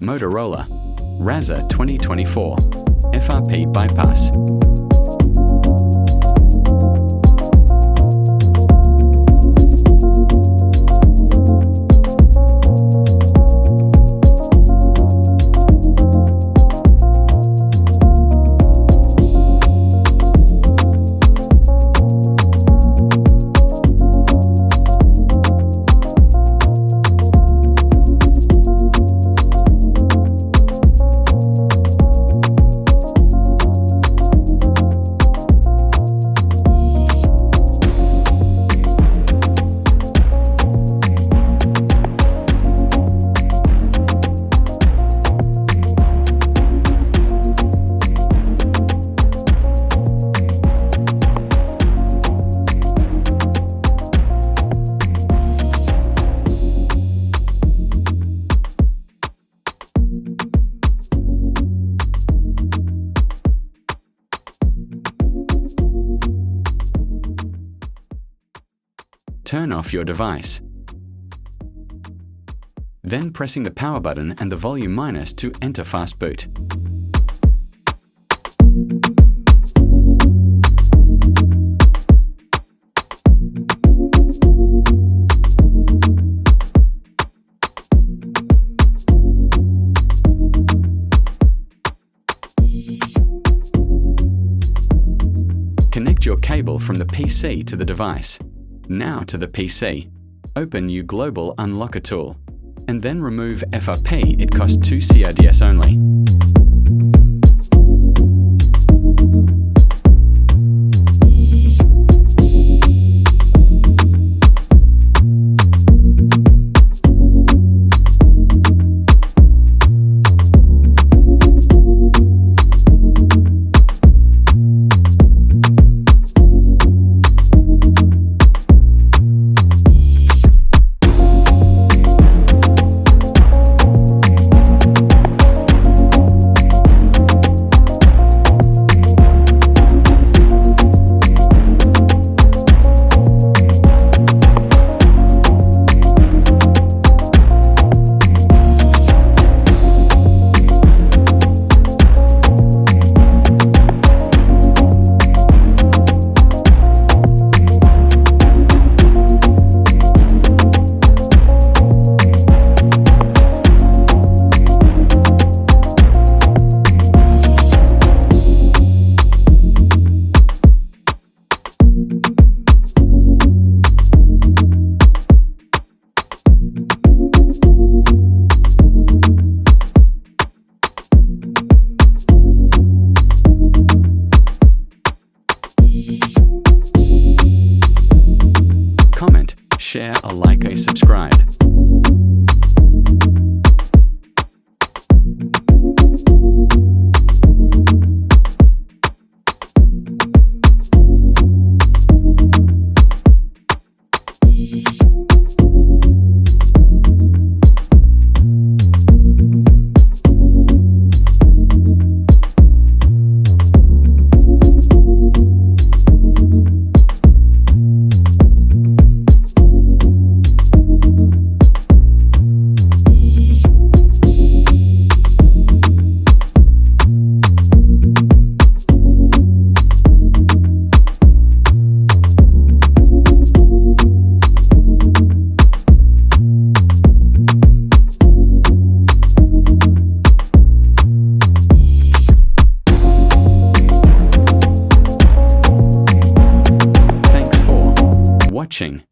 MOTOROLA RAZR 2024 FRP bypass. Turn off your device. Then pressing the power button and the volume minus to enter fast boot. Connect your cable from the PC to the device. Now to the PC. Open your Global Unlocker tool, and then remove FRP. It costs 2 CRDS only. Comment, share, a like, a subscribe. Watching.